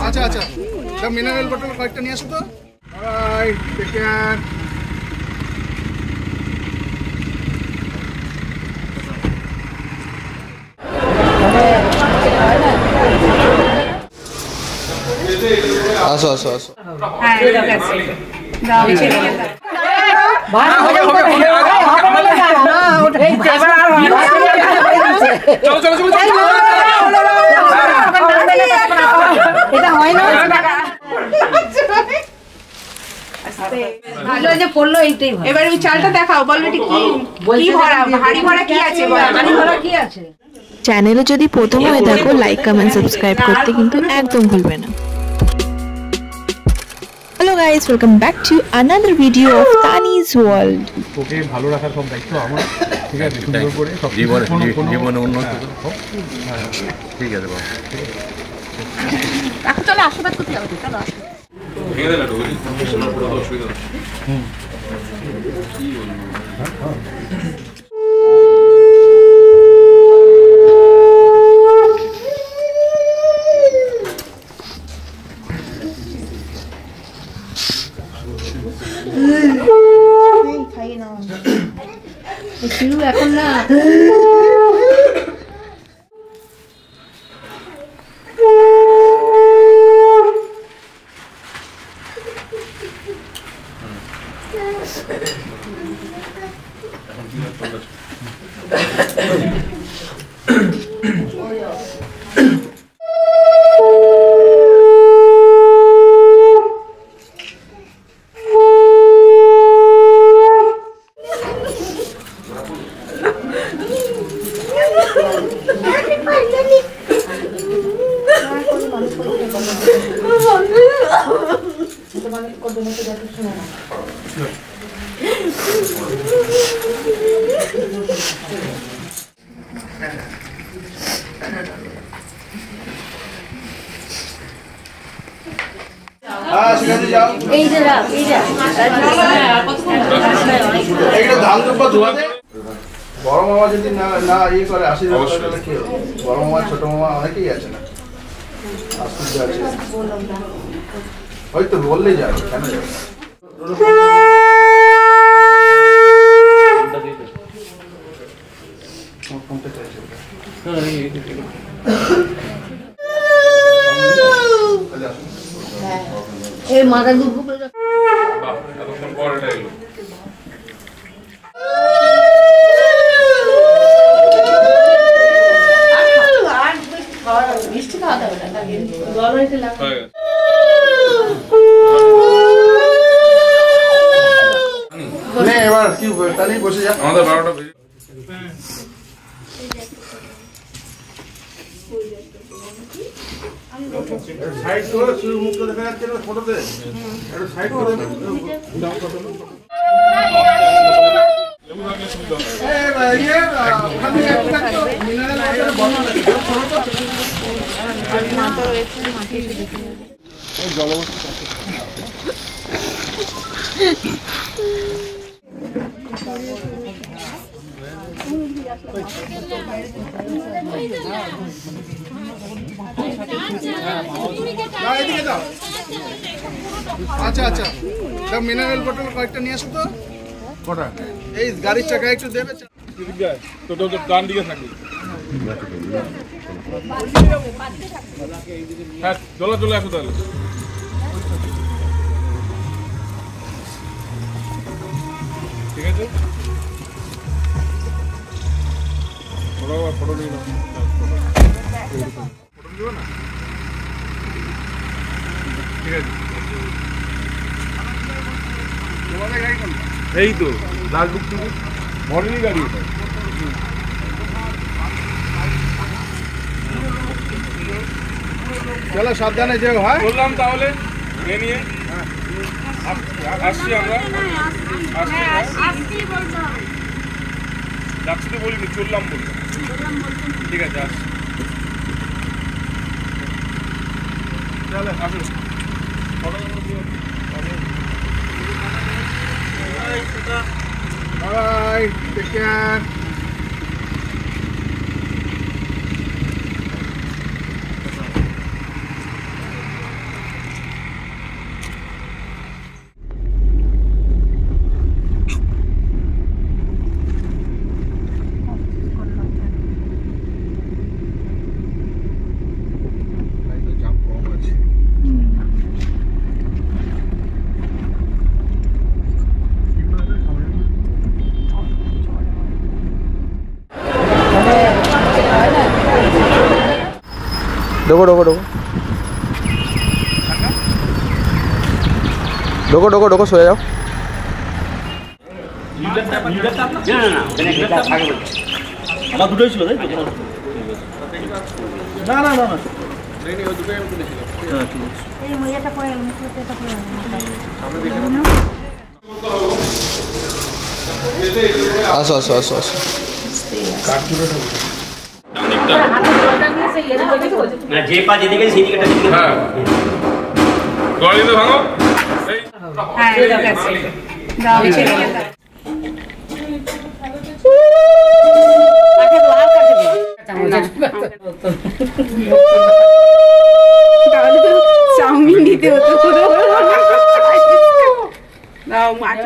আচ্ছা আচ্ছা, mineral bottle কয়েকটা নিয়ে আসো তো। Alright, take care. আসো আসো আসো। হ্যাঁ ঠিক আছে, দাও ছেড়ে দাও। চলো চলো চলো, এটা হয় না। ভালো যে পড়লো এইটাই ভালো। এবার ওই চালটা দেখাও, বলবে কি কি ভরা, হাড়ি ভরা কি আছে, হাড়ি ভরা কি আছে। চ্যানেলে যদি প্রথম হয়ে থাকো লাইক কমেন্ট সাবস্ক্রাইব করতে কিন্তু একদম ভুলবে না। Hello guys, welcome back to another video of Tanij world. Okay ভালো রাখার সব দায়িত্ব আমার, ঠিক আছে? সুন্দর করে সব জীবনে উন্নত হোক। ঠিক আছে বাবা, এখন চলো আশীর্বাদ করতে যাবো। চলো খাইয়ে নাও শুরু এখন না। বড় মামা যদি না ইয়ে করে আশীর্বাদ করে, কি বড় মামা ছোট মামা অনেকেই আছে না, আশ্চর্য আছে। হয়তো বললেই যাবে, কেন যাবে? এই মাথা গুপ করে মিষ্টি খাওয়া যাবে না, গরম হয়েছে লাগবে। এবার কি তাহলেই বসে যা, আমাদের 12টা বেজে। সাইড করে শুরু মুখটা দেখা যাচ্ছে না ফটোতে, একটু সাইড করে আচ্ছা আচ্ছা, মিনারেল বটল কয়েকটা নিয়ে আসো তো। কটা? এই গাড়ির চাকা একটু দেবে তো, ডান দিকে থাকবে। হ্যাঁ চলো চলে আসো তাহলে। ঠিক আছে, ফটো নিয়ে নাও। ফটো নিবে না? ঠিক আছে, তোমাদের গাড়ি কোনটা? এই তো লাল বুক থেকে মডেলই গাড়ি এটা। চলো সাবধানে যেও। হ্যাঁ বললাম তাহলে নিয়ে আসছি আমরা, যাচ্ছি তো বলিনি, চললাম বললাম। ঠিক আছে, আসছি। আসুন। Bye. Take care. ढोको ढोको ढोको ढोको ढोको ढोको सो जाओ। আমার দুটোই ছিল তাই তো? না না না না আসো আসো আসো আসো। না যে পা যেদিকে সেই দিকে হ্যাঁ, গড়ি তো ভাঙো। হ্যাঁ ঠিক আছে দাও ছেড়ে দাও তাহলে তো চাউমিন দিতে হতো দাও মাছ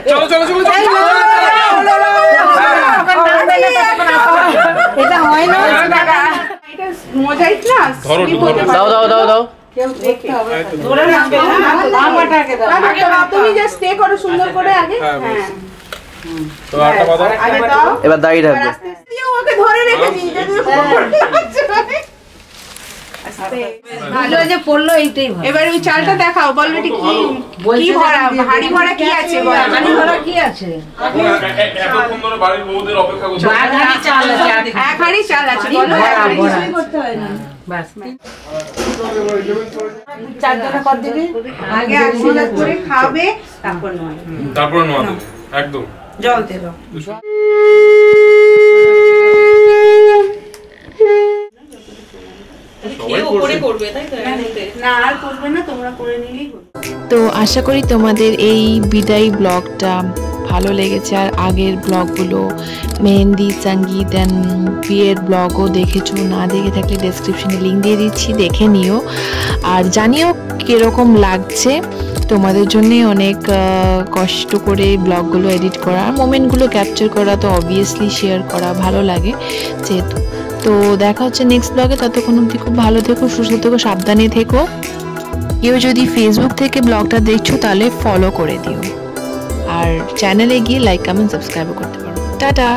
চলো চলো চলো এটা হয় না এটা মজাই না ধরো, দাও দাও দাও দাও। তুমি জাস্ট স্টে করো সুন্দর করে আগে হ্যাঁ তো আটা বাদাম। আগে দাও এবার দাঁড়িয়ে থাকবো। আস্তে আস্তে ওকে ধরে রেখেছি যদি ভালো যে পড়লো এইটাই ভালো। এবার ওই চালটা দেখাও বল বেটি কি ভরা হাড়ি ভরা কি আছে বল হাড়ি ভরা কি আছে? এতক্ষণ ধরে বাড়ির বউদের অপেক্ষা করছে। এক হাঁড়ি চাল আছে। এক হাড়ি চাল আছে বলো এক হাঁড়ি কিছুই করতে হয় না ব্যাস। চারজনে কর দিবি? আগে আশীর্বাদ করে খাবে তারপর নয় তারপরে নোয়া দেবে একদম। জল দে দাও না আর করবে না তোমরা করে নিলেই হলো তো আশা করি তোমাদের এই বিদায়ী ব্লগটা ভালো লেগেছে। আর আগের ব্লগগুলো মেহেন্দি সঙ্গীত অ্যান্ড বিয়ের ব্লগও দেখেছো, না দেখে থাকলে ডেসক্রিপশনে লিঙ্ক দিয়ে দিচ্ছি, দেখে নিও। আর জানিও কীরকম লাগছে। তোমাদের জন্যে অনেক কষ্ট করে ব্লগগুলো এডিট করা, মোমেন্টগুলো ক্যাপচার করা, তো অবভিয়াসলি শেয়ার করা ভালো লাগে যেহেতু। তো দেখা হচ্ছে নেক্সট ব্লগে, ততক্ষণ অবধি খুব ভালো থেকো, সুস্থ থেকো, সাবধানে থেকো। কেউ যদি ফেসবুক থেকে ব্লগটা দেখছো তাহলে ফলো করে দিও, আর চ্যানেলে গিয়ে লাইক কমেন্ট সাবস্ক্রাইব করতে পারো। টাটা।